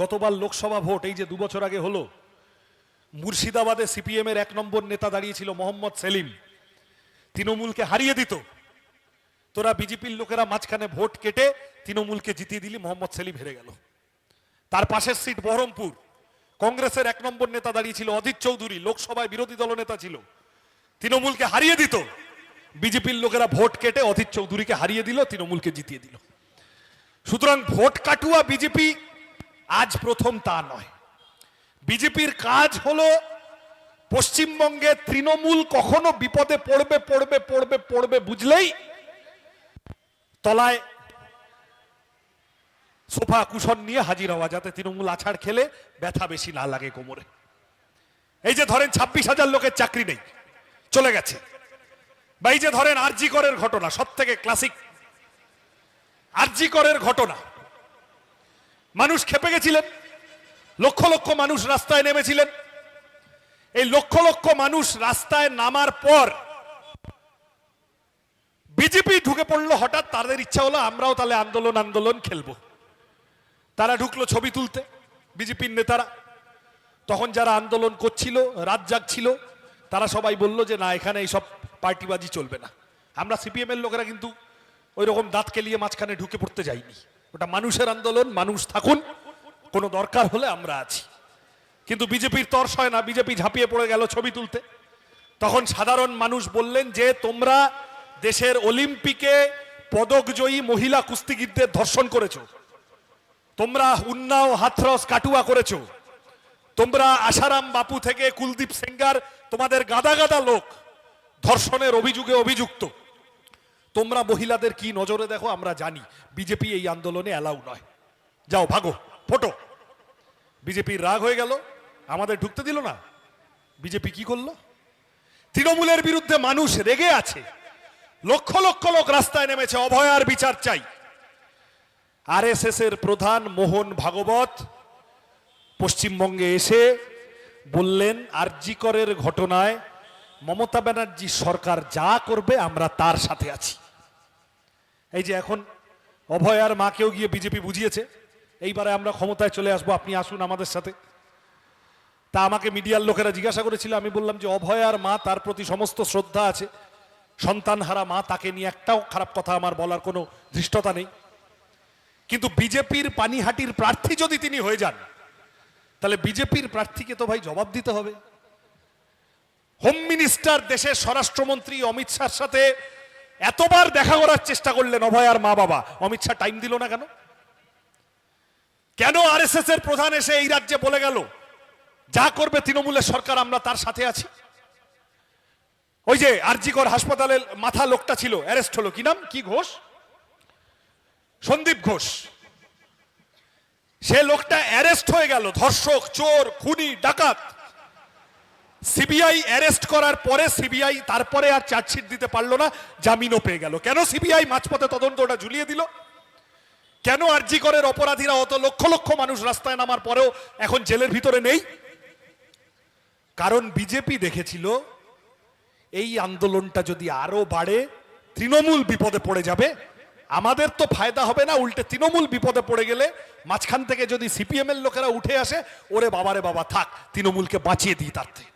গতবার লোকসভা ভোট এই যে 2 বছর আগে হলো, মুর্শিদাবাদে সিপিএম এর 1 নম্বর নেতা দাঁড়িয়েছিল মোহাম্মদ সেলিম, তৃণমূলকে হারিয়ে দিত। তোরা বিজেপির লোকেরা মাঝখানে ভোট কেটে তৃণমূলকে জিতিয়ে দিলি, মোহাম্মদ সেলিম হেরে গেল। তার পাশের সিট বহরমপুর, কংগ্রেসের 1 নম্বর নেতা দাঁড়িয়েছিল অধীর চৌধুরী, লোকসভায় বিরোধী দলনেতা ছিল, তৃণমূলকে হারিয়ে দিত। বিজেপির লোকেরা ভোট কেটে অধীর চৌধুরীকে হারিয়ে দিল, তৃণমূলকে জিতিয়ে দিল। সুতরাং ভোট কাটুয়া বিজেপি আজ প্রথম তা নয়। বিজেপির কাজ হলো পশ্চিমবঙ্গে তৃণমূল কখনো বিপদে পড়বে পড়বে পড়বে পড়বে বুঝলেই তলায় সোফা কুশন নিয়ে হাজির হওয়া, যাতে তৃণমূল আছাড় খেলে ব্যথা বেশি না লাগে কোমরে। এই যে ধরেন 26,000 লোকের চাকরি নেই, চলে গেছে, বা এই যে ধরেন আরজি করের ঘটনা, সব থেকে ক্লাসিক আরজি করের ঘটনা। মানুষ খেপে গেছিলেন, লক্ষ লক্ষ মানুষ রাস্তায় নেমেছিলেন। এই লক্ষ লক্ষ মানুষ রাস্তায় নামার পর বিজেপি ঢুকে পড়লো হঠাৎ, তাদের ইচ্ছা হলো আমরাও তাহলে আন্দোলন খেলবো। তারা ঢুকলো ছবি তুলতে, বিজেপির নেতারা। তখন যারা আন্দোলন করছিল, রাত জাগছিল, তারা সবাই বলল যে না, এখানে এইসব পার্টিবাজি চলবে না। আমরা সিপিএম এর লোকেরা কিন্তু ওই রকম দাঁত কেলিয়ে মাঝখানে ঢুকে পড়তে যাইনি। ওটা মানুষের আন্দোলন, মানুষ থাকুন, কোনো দরকার হলে আমরা আছি। কিন্তু বিজেপির তর্স হয় না, বিজেপি ঝাঁপিয়ে পড়ে গেল ছবি তুলতে। তখন সাধারণ মানুষ বললেন যে তোমরা দেশের অলিম্পিকে পদকজয়ী মহিলা কুস্তিগীরদের ধর্ষণ করেছো, তোমরা উন্নাও, হাথরস, কাটুয়া করেছো, তোমরা আশারাম বাপু থেকে কুলদীপ সেঙ্গার, তোমাদের গাদা গাদা লোক ধর্ষণের অভিযোগে অভিযুক্ত। তোমরা মহিলাদের কি নজরে দেখো আমরা জানি। বিজেপি এই আন্দোলনে অ্যালাউ নয়, যাও ভাগো, ফটো। বিজেপির রাগ হয়ে গেল, আমাদের ঢুকতে দিল না। বিজেপি কি করলো? তৃণমূলের বিরুদ্ধে মানুষ রেগে আছে, লক্ষ লক্ষ লোক রাস্তায় নেমেছে, অভয়ার বিচার চাই। আরএসএস এর প্রধান মোহন ভাগবত পশ্চিমবঙ্গে এসে বললেন আরজি করের ঘটনায় মমতা ব্যানার্জি সরকার যা করবে আমরা তার সাথে আছি। এই যে এখন অভয়ার মাকেও গিয়ে বিজেপি বুঝিয়েছে এইবারে আমরা ক্ষমতায় চলে আসবো, আপনি আসুন আমাদের সাথে। তা আমাকে মিডিয়ার লোকেরা জিজ্ঞাসা করেছিল, আমি বললাম যে অভয়ার মা, তার প্রতি সমস্ত শ্রদ্ধা আছে, সন্তানহারা মা, তাকে নিয়ে একটাও খারাপ কথা আমার বলার কোনো ধৃষ্টতা নেই। কিন্তু বিজেপির পানিহাটির প্রার্থী যদি তিনি হয়ে যান, তাহলে বিজেপির প্রার্থীকে তো ভাই জবাব দিতে হবে। হোম মিনিস্টার, দেশের স্বরাষ্ট্রমন্ত্রী অমিত শাহর সাথে এতবার দেখা করার চেষ্টা করলেন অভয়ার মা বাবা, অমিত শাহ টাইম দিল না কেন? কেন আরএসএস এর প্রধান এসে এই রাজ্যে বলে গেল যা করবে তৃণমূলের সরকার আমরা তার সাথে আছি? ওই যে আরজিকর হাসপাতালের মাথা লোকটা ছিল, অ্যারেস্ট হলো, কি নাম, কি ঘোষ, সন্দীপ ঘোষ। সে লোকটা অ্যারেস্ট হয়ে গেল, ধর্ষক, চোর, খুনি, ডাকাত। সিবিআই অ্যারেস্ট করার পরে সিবিআই তারপরে আর চার্জশিট দিতে পারলো না, জামিনও পেয়ে গেল। কেন সিবিআই মাঝপথে তদন্তটা ঝুলিয়ে দিল? কেন আরজি করের অপরাধীরা অত লক্ষ লক্ষ মানুষ রাস্তায় নামার পরেও এখন জেলের ভিতরে নেই? কারণ বিজেপি দেখেছিল এই আন্দোলনটা যদি আরো বাড়ে তৃণমূল বিপদে পড়ে যাবে, আমাদের তো ফায়দা হবে না, উল্টে তৃণমূল বিপদে পড়ে গেলে মাঝখান থেকে যদি সিপিএম এর লোকেরা উঠে আসে, ওরে বাবারে বাবা, থাক তৃণমূলকে বাঁচিয়ে দিই তার থেকে।